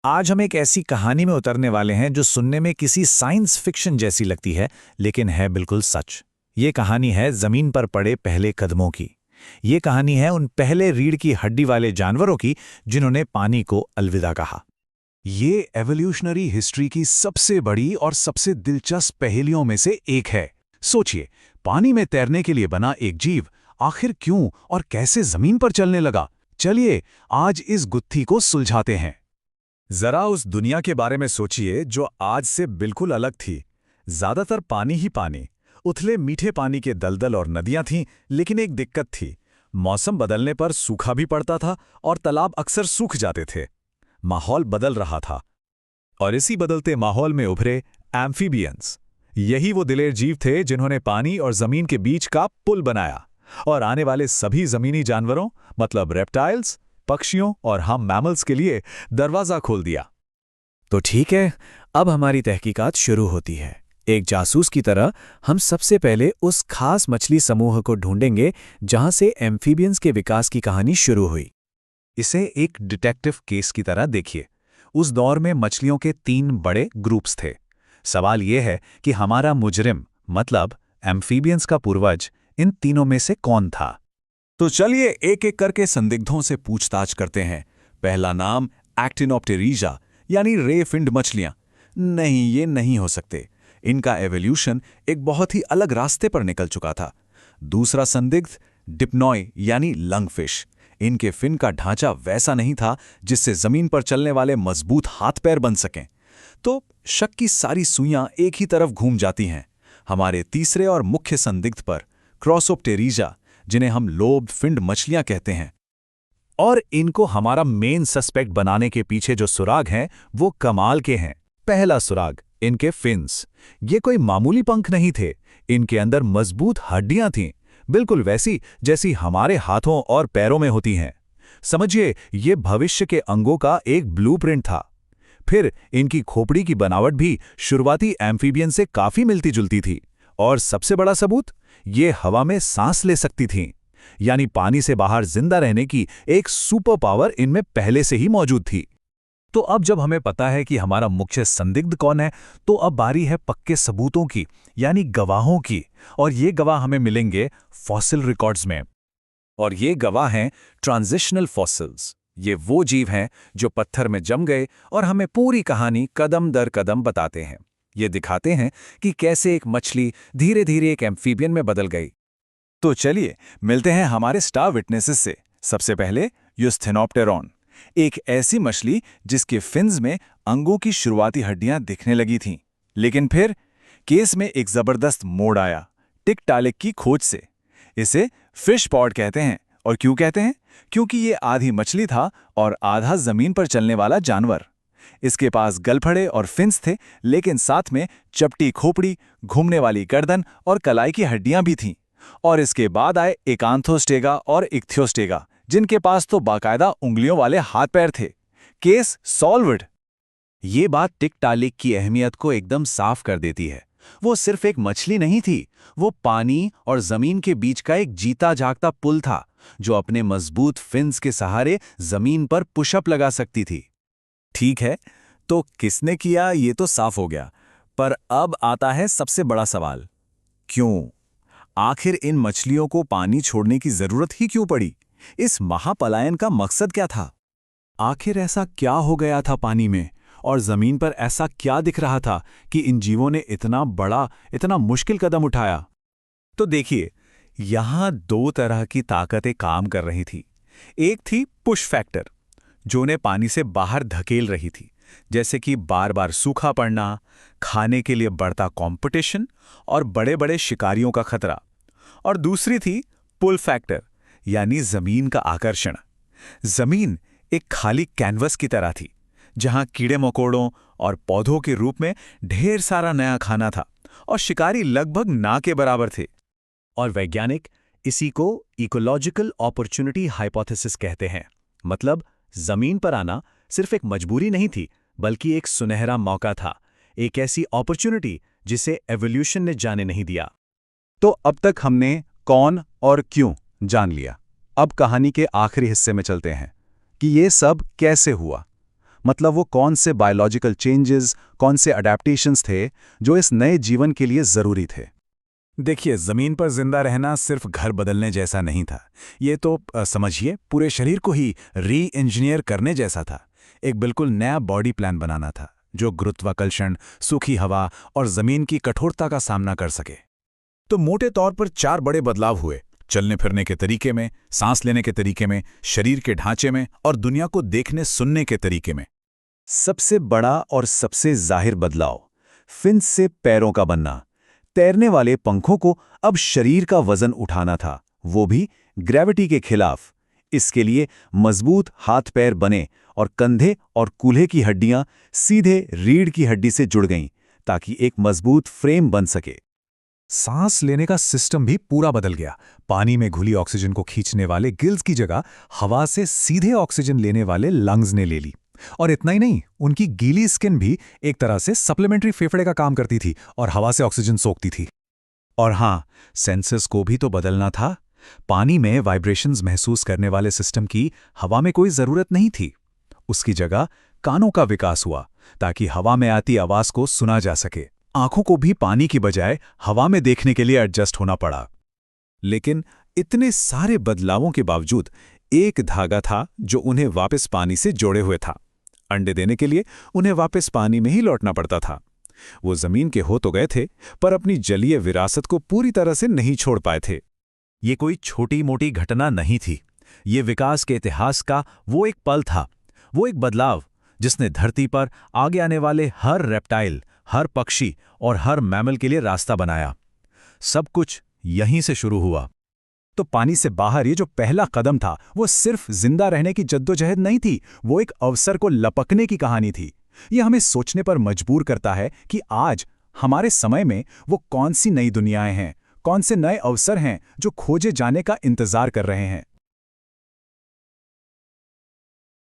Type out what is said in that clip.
आज हम एक ऐसी कहानी में उतरने वाले हैं जो सुनने में किसी साइंस फिक्शन जैसी लगती है, लेकिन है बिल्कुल सच। ये कहानी है जमीन पर पड़े पहले कदमों की। ये कहानी है उन पहले रीढ़ की हड्डी वाले जानवरों की जिन्होंने पानी को अलविदा कहा। ये एवोल्यूशनरी हिस्ट्री की सबसे बड़ी और सबसे दिलचस्प पहेलियों में से एक है। सोचिए, पानी में तैरने के लिए बना एक जीव आखिर क्यों और कैसे जमीन पर चलने लगा। चलिए आज इस गुत्थी को सुलझाते हैं। जरा उस दुनिया के बारे में सोचिए जो आज से बिल्कुल अलग थी। ज्यादातर पानी ही पानी, उथले मीठे पानी के दलदल और नदियां थीं, लेकिन एक दिक्कत थी। मौसम बदलने पर सूखा भी पड़ता था और तालाब अक्सर सूख जाते थे। माहौल बदल रहा था और इसी बदलते माहौल में उभरे एम्फीबियंस। यही वो दिलेर जीव थे जिन्होंने पानी और जमीन के बीच का पुल बनाया और आने वाले सभी जमीनी जानवरों मतलब रेप्टाइल्स, पक्षियों और हम मैमल्स के लिए दरवाजा खोल दिया। तो ठीक है, अब हमारी तहकीकात शुरू होती है। एक जासूस की तरह हम सबसे पहले उस खास मछली समूह को ढूंढेंगे जहां से एम्फीबियंस के विकास की कहानी शुरू हुई। इसे एक डिटेक्टिव केस की तरह देखिए। उस दौर में मछलियों के 3 बड़े ग्रुप्स थे। सवाल यह है कि हमारा मुजरिम मतलब एम्फीबियंस का पूर्वज इन तीनों में से कौन था। तो चलिए एक एक करके संदिग्धों से पूछताछ करते हैं। पहला नाम एक्टिनोप्टेरिजा यानी रेफिंड मछलियां। नहीं, ये नहीं हो सकते। इनका एवोल्यूशन एक बहुत ही अलग रास्ते पर निकल चुका था। दूसरा संदिग्ध डिप्नॉय यानी लंगफिश। इनके फिन का ढांचा वैसा नहीं था जिससे जमीन पर चलने वाले मजबूत हाथ पैर बन सकें। तो शक की सारी सुइयां एक ही तरफ घूम जाती हैं, हमारे तीसरे और मुख्य संदिग्ध पर, क्रॉसोप्टेरिजा, जिन्हें हम लोब फिंड मछलियां कहते हैं। और इनको हमारा मेन सस्पेक्ट बनाने के पीछे जो सुराग हैं वो कमाल के हैं। पहला सुराग, इनके फिन्स। ये कोई मामूली पंख नहीं थे, इनके अंदर मजबूत हड्डियां थीं, बिल्कुल वैसी जैसी हमारे हाथों और पैरों में होती हैं। समझिए, ये भविष्य के अंगों का एक ब्लूप्रिंट था। फिर इनकी खोपड़ी की बनावट भी शुरुआती एम्फीबियन से काफी मिलती जुलती थी। और सबसे बड़ा सबूत, ये हवा में सांस ले सकती थीं, यानी पानी से बाहर जिंदा रहने की एक सुपर पावर इनमें पहले से ही मौजूद थी। तो अब जब हमें पता है कि हमारा मुख्य संदिग्ध कौन है, तो अब बारी है पक्के सबूतों की, यानी गवाहों की। और ये गवाह हमें मिलेंगे फॉसिल रिकॉर्ड्स में। और ये गवाह हैं ट्रांजिशनल फॉसिल्स। ये वो जीव हैं जो पत्थर में जम गए और हमें पूरी कहानी कदम दर कदम बताते हैं। ये दिखाते हैं कि कैसे एक मछली धीरे धीरे एक एम्फीबियन में बदल गई। तो चलिए मिलते हैं हमारे स्टार विटनेसेस से। सबसे पहले यूस्थेनोप्टेरॉन, एक ऐसी मछली जिसके फिन्स में अंगों की शुरुआती हड्डियां दिखने लगी थीं। लेकिन फिर केस में एक जबरदस्त मोड़ आया, टिकटालिक की खोज से। इसे फिश पॉड कहते हैं। और क्यों कहते हैं? क्योंकि ये आधी मछली था और आधा जमीन पर चलने वाला जानवर। इसके पास गलफड़े और फिन्स थे, लेकिन साथ में चपटी खोपड़ी, घूमने वाली गर्दन और कलाई की हड्डियां भी थीं। और इसके बाद आए एकांथोस्टेगा और इक्थियोस्टेगा, जिनके पास तो बाकायदा उंगलियों वाले हाथ पैर थे। Case solved. ये बात टिकटालिक की अहमियत को एकदम साफ कर देती है। वो सिर्फ एक मछली नहीं थी, वो पानी और जमीन के बीच का एक जीता जागता पुल था, जो अपने मजबूत फिन्स के सहारे जमीन पर पुशअप लगा सकती थी। ठीक है, तो किसने किया ये तो साफ हो गया। पर अब आता है सबसे बड़ा सवाल, क्यों? आखिर इन मछलियों को पानी छोड़ने की जरूरत ही क्यों पड़ी? इस महापलायन का मकसद क्या था? आखिर ऐसा क्या हो गया था पानी में और जमीन पर ऐसा क्या दिख रहा था कि इन जीवों ने इतना बड़ा, इतना मुश्किल कदम उठाया? तो देखिए, यहां 2 तरह की ताकतें काम कर रही थी। एक थी पुश फैक्टर, जो उन्हें पानी से बाहर धकेल रही थी, जैसे कि बार बार सूखा पड़ना, खाने के लिए बढ़ता कंपटीशन और बड़े बड़े शिकारियों का खतरा। और दूसरी थी पुल फैक्टर, यानी जमीन का आकर्षण। जमीन एक खाली कैनवस की तरह थी, जहां कीड़े मकोड़ों और पौधों के रूप में ढेर सारा नया खाना था और शिकारी लगभग ना के बराबर थे। और वैज्ञानिक इसी को इकोलॉजिकल अपॉर्चुनिटी हाइपोथेसिस कहते हैं। मतलब जमीन पर आना सिर्फ एक मजबूरी नहीं थी, बल्कि एक सुनहरा मौका था, एक ऐसी अपॉर्चुनिटी जिसे एवोल्यूशन ने जाने नहीं दिया। तो अब तक हमने कौन और क्यों जान लिया। अब कहानी के आखिरी हिस्से में चलते हैं कि ये सब कैसे हुआ। मतलब वो कौन से बायोलॉजिकल चेंजेस, कौन से अडेप्टेशंस थे जो इस नए जीवन के लिए ज़रूरी थे। देखिए, जमीन पर जिंदा रहना सिर्फ घर बदलने जैसा नहीं था। ये तो समझिए पूरे शरीर को ही री इंजीनियर करने जैसा था। एक बिल्कुल नया बॉडी प्लान बनाना था जो गुरुत्वाकर्षण, सूखी हवा और जमीन की कठोरता का सामना कर सके। तो मोटे तौर पर 4 बड़े बदलाव हुए: चलने फिरने के तरीके में, सांस लेने के तरीके में, शरीर के ढांचे में और दुनिया को देखने सुनने के तरीके में। सबसे बड़ा और सबसे जाहिर बदलाव, फिन्स से पैरों का बनना। तैरने वाले पंखों को अब शरीर का वजन उठाना था, वो भी ग्रेविटी के खिलाफ। इसके लिए मजबूत हाथ पैर बने और कंधे और कूल्हे की हड्डियां सीधे रीढ़ की हड्डी से जुड़ गईं ताकि एक मजबूत फ्रेम बन सके। सांस लेने का सिस्टम भी पूरा बदल गया। पानी में घुली ऑक्सीजन को खींचने वाले गिल्स की जगह हवा से सीधे ऑक्सीजन लेने वाले लंग्स ने ले ली। और इतना ही नहीं, उनकी गीली स्किन भी एक तरह से सप्लीमेंट्री फेफड़े का काम करती थी और हवा से ऑक्सीजन सोखती थी। और हाँ, सेंसर्स को भी तो बदलना था। पानी में वाइब्रेशंस महसूस करने वाले सिस्टम की हवा में कोई जरूरत नहीं थी। उसकी जगह कानों का विकास हुआ ताकि हवा में आती आवाज को सुना जा सके। आंखों को भी पानी की बजाय हवा में देखने के लिए एडजस्ट होना पड़ा। लेकिन इतने सारे बदलावों के बावजूद एक धागा था जो उन्हें वापस पानी से जोड़े हुए था। अंडे देने के लिए उन्हें वापस पानी में ही लौटना पड़ता था। वो जमीन के हो तो गए थे, पर अपनी जलीय विरासत को पूरी तरह से नहीं छोड़ पाए थे। ये कोई छोटी मोटी घटना नहीं थी। ये विकास के इतिहास का वो एक पल था, वो एक बदलाव जिसने धरती पर आगे आने वाले हर रेप्टाइल, हर पक्षी और हर मैमल के लिए रास्ता बनाया। सब कुछ यहीं से शुरू हुआ। तो पानी से बाहर ये जो पहला कदम था, वो सिर्फ जिंदा रहने की जद्दोजहद नहीं थी, वो एक अवसर को लपकने की कहानी थी। ये हमें सोचने पर मजबूर करता है कि आज हमारे समय में वो कौन सी नई दुनियाएं हैं, कौन से नए अवसर हैं जो खोजे जाने का इंतजार कर रहे हैं।